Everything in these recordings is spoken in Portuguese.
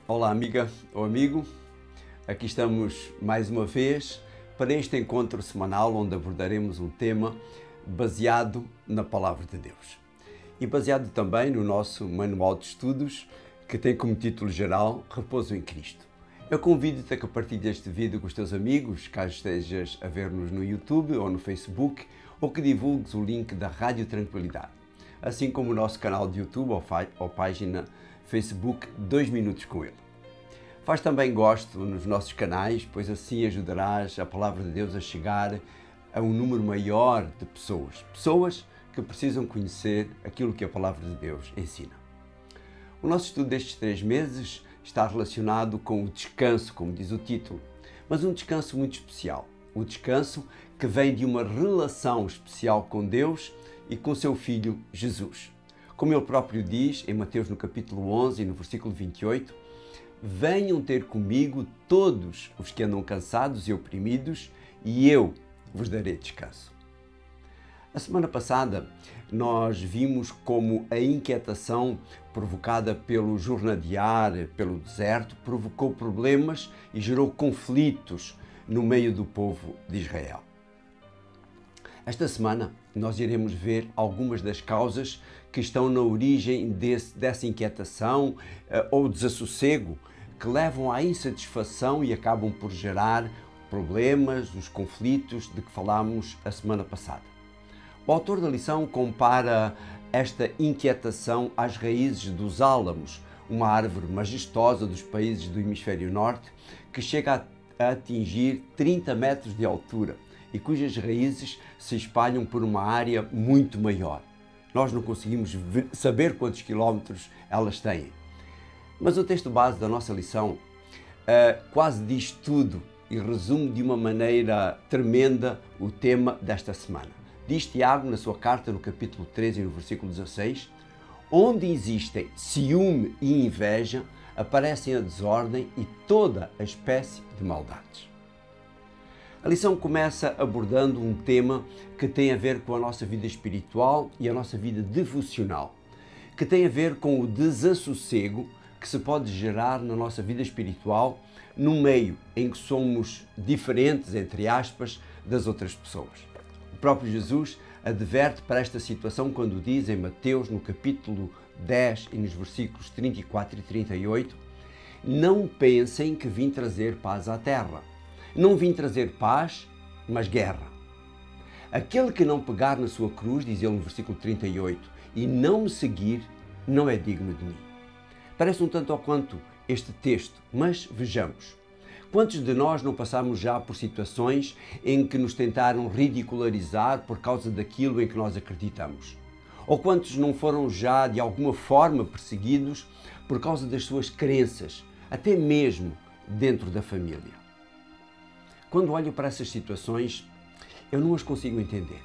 Olá, amiga ou amigo. Aqui estamos mais uma vez para este encontro semanal onde abordaremos um tema baseado na Palavra de Deus e baseado também no nosso manual de estudos que tem como título geral Repouso em Cristo. Eu convido-te a que partilhes este vídeo com os teus amigos, caso estejas a ver-nos no YouTube ou no Facebook, ou que divulgues o link da Rádio Tranquilidade, assim como o nosso canal de YouTube ou página Facebook 2 Minutos com Ele. Faz também gosto nos nossos canais, pois assim ajudarás a Palavra de Deus a chegar a um número maior de pessoas que precisam conhecer aquilo que a Palavra de Deus ensina. O nosso estudo destes 3 meses está relacionado com o descanso, como diz o título, mas um descanso muito especial. O descanso que vem de uma relação especial com Deus e com seu Filho Jesus. Como ele próprio diz em Mateus no capítulo 11 e no versículo 28, venham ter comigo todos os que andam cansados e oprimidos e eu vos darei descanso. A semana passada nós vimos como a inquietação provocada pelo jornadear pelo deserto provocou problemas e gerou conflitos no meio do povo de Israel. Esta semana nós iremos ver algumas das causas que estão na origem dessa inquietação ou desassossego que levam à insatisfação e acabam por gerar problemas, os conflitos de que falámos a semana passada. O autor da lição compara esta inquietação às raízes dos álamos, uma árvore majestosa dos países do hemisfério norte que chega a atingir 30 metros de altura e cujas raízes se espalham por uma área muito maior. Nós não conseguimos saber quantos quilómetros elas têm. Mas o texto base da nossa lição quase diz tudo e resume de uma maneira tremenda o tema desta semana. Diz Tiago na sua carta no capítulo 13 e no versículo 16, onde existem ciúme e inveja, aparecem a desordem e toda a espécie de maldades. A lição começa abordando um tema que tem a ver com a nossa vida espiritual e a nossa vida devocional, que tem a ver com o desassossego que se pode gerar na nossa vida espiritual no meio em que somos diferentes, entre aspas, das outras pessoas. O próprio Jesus adverte para esta situação quando diz em Mateus, no capítulo 10 e nos versículos 34 e 38, não pensem que vim trazer paz à terra. Não vim trazer paz, mas guerra. Aquele que não pegar na sua cruz, diz ele no versículo 38, e não me seguir, não é digno de mim. Parece um tanto ou quanto este texto, mas vejamos. Quantos de nós não passamos já por situações em que nos tentaram ridicularizar por causa daquilo em que nós acreditamos? Ou quantos não foram já de alguma forma perseguidos por causa das suas crenças, até mesmo dentro da família? Quando olho para essas situações, eu não as consigo entender.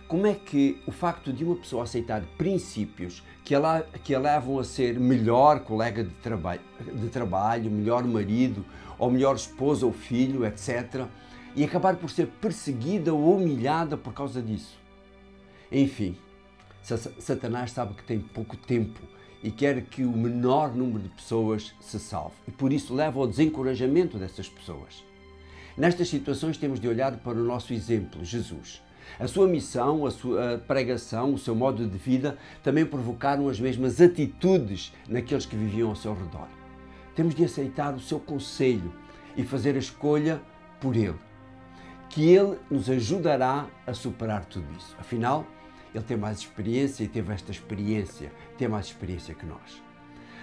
Como é que o facto de uma pessoa aceitar princípios que a levam a ser melhor colega de trabalho, melhor marido, ou melhor esposa ou filho, etc., e acabar por ser perseguida ou humilhada por causa disso? Enfim, Satanás sabe que tem pouco tempo e quer que o menor número de pessoas se salve, e por isso leva ao desencorajamento dessas pessoas. Nestas situações temos de olhar para o nosso exemplo, Jesus. A sua missão, a sua pregação, o seu modo de vida também provocaram as mesmas atitudes naqueles que viviam ao seu redor. Temos de aceitar o seu conselho e fazer a escolha por ele, que ele nos ajudará a superar tudo isso. Afinal, ele tem mais experiência e teve esta experiência, tem mais experiência que nós.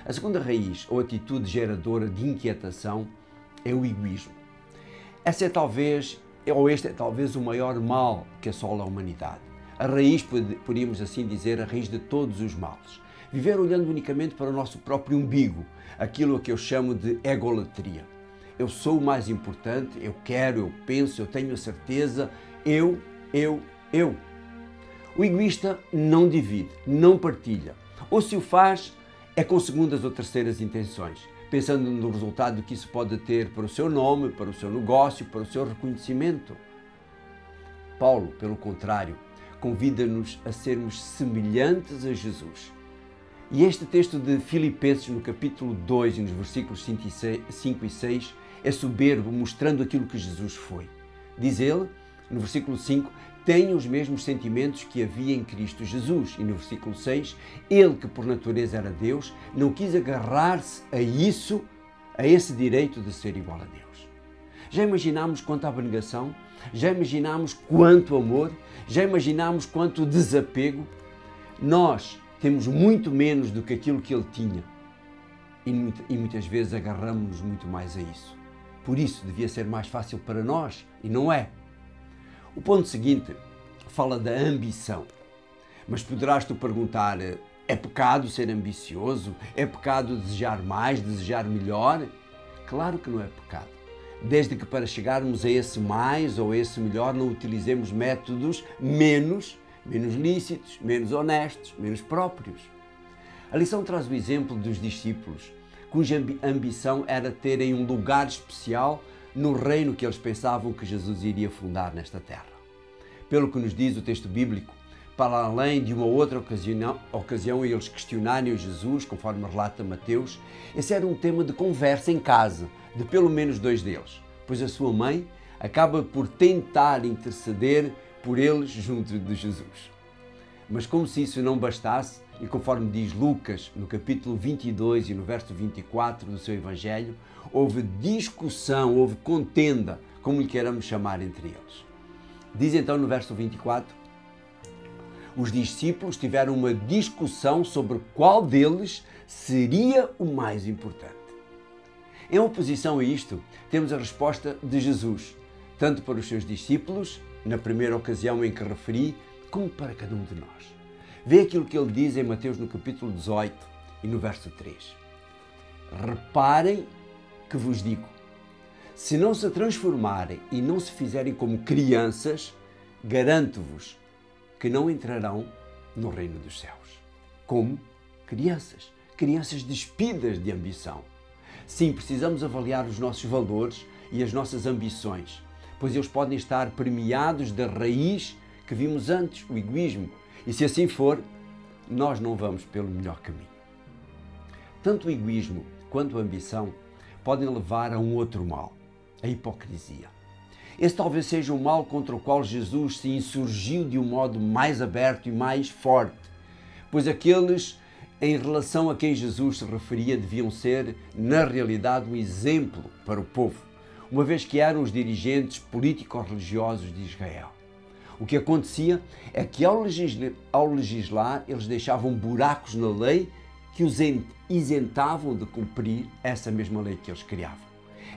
A segunda raiz ou atitude geradora de inquietação é o egoísmo. Este é talvez o maior mal que assola a humanidade. A raiz, poderíamos assim dizer, a raiz de todos os males. Viver olhando unicamente para o nosso próprio umbigo, aquilo que eu chamo de egolatria. Eu sou o mais importante, eu quero, eu penso, eu tenho a certeza, eu. O egoísta não divide, não partilha. Ou se o faz, é com segundas ou terceiras intenções, pensando no resultado que isso pode ter para o seu nome, para o seu negócio, para o seu reconhecimento. Paulo, pelo contrário, convida-nos a sermos semelhantes a Jesus E este texto de Filipenses, no capítulo 2 e nos versículos 5 e 6, é soberbo, mostrando aquilo que Jesus foi. Diz ele, no versículo 5, tenha os mesmos sentimentos que havia em Cristo Jesus. E no versículo 6, ele que por natureza era Deus, não quis agarrar-se a isso, a esse direito de ser igual a Deus. Já imaginámos quanta abnegação? Já imaginámos quanto amor? Já imaginámos quanto desapego? Nós temos muito menos do que aquilo que ele tinha e muitas vezes agarramos-nos muito mais a isso. Por isso devia ser mais fácil para nós e não é. O ponto seguinte fala da ambição. Mas poderás tu perguntar, é pecado ser ambicioso? É pecado desejar mais, desejar melhor? Claro que não é pecado. Desde que para chegarmos a esse mais ou a esse melhor não utilizemos métodos menos lícitos, menos honestos, menos próprios. A lição traz o exemplo dos discípulos, cuja ambição era terem um lugar especial no reino que eles pensavam que Jesus iria fundar nesta terra. Pelo que nos diz o texto bíblico, para além de uma outra ocasião eles questionarem Jesus, conforme relata Mateus, esse era um tema de conversa em casa, de pelo menos 2 deles, pois a sua mãe acaba por tentar interceder por eles junto de Jesus. Mas como se isso não bastasse, e conforme diz Lucas, no capítulo 22 e no verso 24 do seu Evangelho, houve discussão, houve contenda, como lhe queiramos chamar entre eles. Diz então no verso 24, os discípulos tiveram uma discussão sobre qual deles seria o mais importante. Em oposição a isto, temos a resposta de Jesus, tanto para os seus discípulos, na primeira ocasião em que referi, como para cada um de nós. Vê aquilo que ele diz em Mateus no capítulo 18 e no verso 3. Reparem que vos digo, se não se transformarem e não se fizerem como crianças, garanto-vos que não entrarão no reino dos céus. Como crianças, crianças despidas de ambição. Sim, precisamos avaliar os nossos valores e as nossas ambições, pois eles podem estar permeados da raiz que vimos antes, o egoísmo. E se assim for, nós não vamos pelo melhor caminho. Tanto o egoísmo quanto a ambição podem levar a um outro mal, a hipocrisia. Esse talvez seja o mal contra o qual Jesus se insurgiu de um modo mais aberto e mais forte, pois aqueles em relação a quem Jesus se referia deviam ser, na realidade, um exemplo para o povo, uma vez que eram os dirigentes político-religiosos de Israel. O que acontecia é que ao legislar eles deixavam buracos na lei que os isentavam de cumprir essa mesma lei que eles criavam.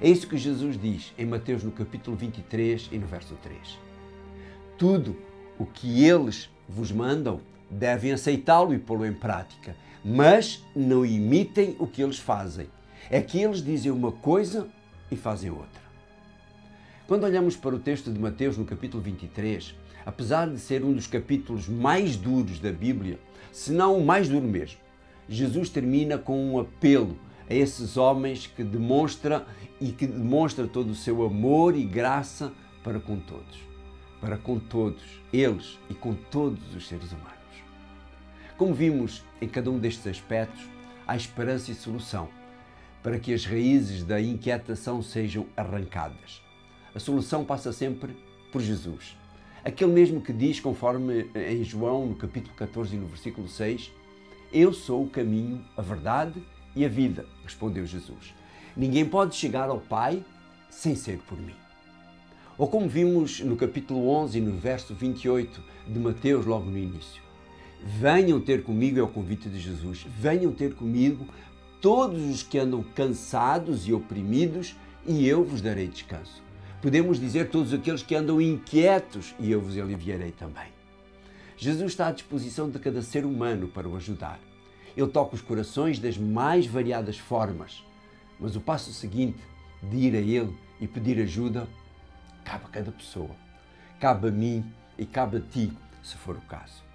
É isso que Jesus diz em Mateus no capítulo 23 e no verso 3. Tudo o que eles vos mandam devem aceitá-lo e pô-lo em prática, mas não imitem o que eles fazem. É que eles dizem uma coisa e fazem outra. Quando olhamos para o texto de Mateus no capítulo 23, apesar de ser um dos capítulos mais duros da Bíblia, se não o mais duro mesmo, Jesus termina com um apelo a esses homens que demonstra todo o seu amor e graça para com todos eles e com todos os seres humanos. Como vimos em cada um destes aspectos, há esperança e solução para que as raízes da inquietação sejam arrancadas. A solução passa sempre por Jesus. Aquele mesmo que diz, conforme em João, no capítulo 14 e no versículo 6, eu sou o caminho, a verdade e a vida, respondeu Jesus. Ninguém pode chegar ao Pai sem ser por mim. Ou como vimos no capítulo 11 e no verso 28 de Mateus, logo no início. Venham ter comigo, é o convite de Jesus, venham ter comigo todos os que andam cansados e oprimidos e eu vos darei descanso. Podemos dizer todos aqueles que andam inquietos e eu vos aliviarei também. Jesus está à disposição de cada ser humano para o ajudar. Ele toca os corações das mais variadas formas, mas o passo seguinte de ir a Ele e pedir ajuda cabe a cada pessoa. Cabe a mim e cabe a ti, se for o caso.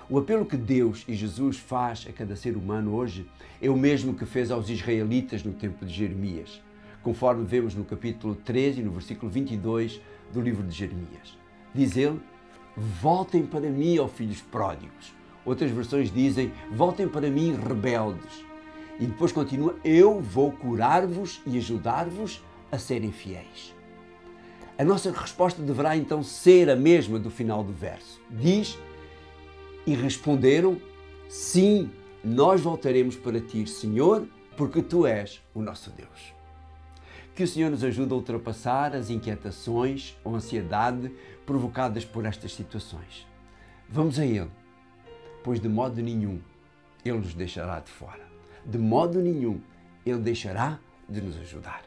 O apelo que Deus e Jesus faz a cada ser humano hoje é o mesmo que fez aos israelitas no tempo de Jeremias, conforme vemos no capítulo 13 e no versículo 22 do livro de Jeremias. Diz ele, voltem para mim, ó filhos pródigos, Outras versões dizem: voltem para mim, rebeldes. E depois continua: eu vou curar-vos e ajudar-vos a serem fiéis. A nossa resposta deverá então ser a mesma do final do verso. Diz: e responderam: sim, nós voltaremos para ti, Senhor, porque tu és o nosso Deus. Que o Senhor nos ajude a ultrapassar as inquietações ou ansiedade provocadas por estas situações. Vamos a Ele, pois de modo nenhum Ele nos deixará de fora. De modo nenhum Ele deixará de nos ajudar.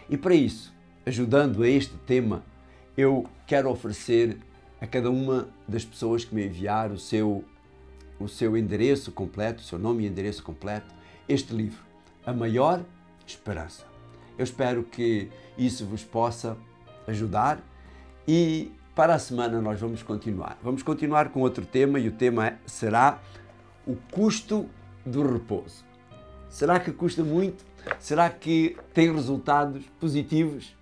E para isso, ajudando a este tema, eu quero oferecer a cada uma das pessoas que me enviar o seu endereço completo, o seu nome e endereço completo, este livro, A Maior Esperança. Eu espero que isso vos possa ajudar e para a semana nós vamos continuar. Vamos continuar com outro tema e o tema será o custo do repouso. Será que custa muito? Será que tem resultados positivos?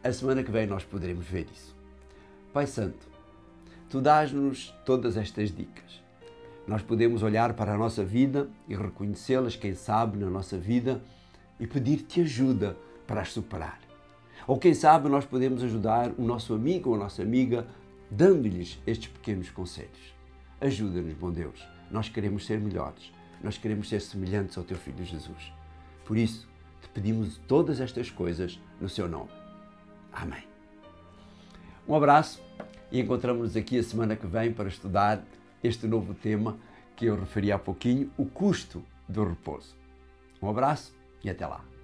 A semana que vem nós poderemos ver isso. Pai Santo, Tu dás-nos todas estas dicas. Nós podemos olhar para a nossa vida e reconhecê-las, quem sabe, na nossa vida e pedir-te ajuda para as superar. Ou quem sabe nós podemos ajudar o nosso amigo ou a nossa amiga dando-lhes estes pequenos conselhos. Ajuda-nos, bom Deus. Nós queremos ser melhores. Nós queremos ser semelhantes ao Teu Filho Jesus. Por isso, te pedimos todas estas coisas no Seu nome. Amém. Um abraço e encontramos-nos aqui a semana que vem para estudar este novo tema que eu referi há pouquinho, o custo do repouso. Um abraço e até lá.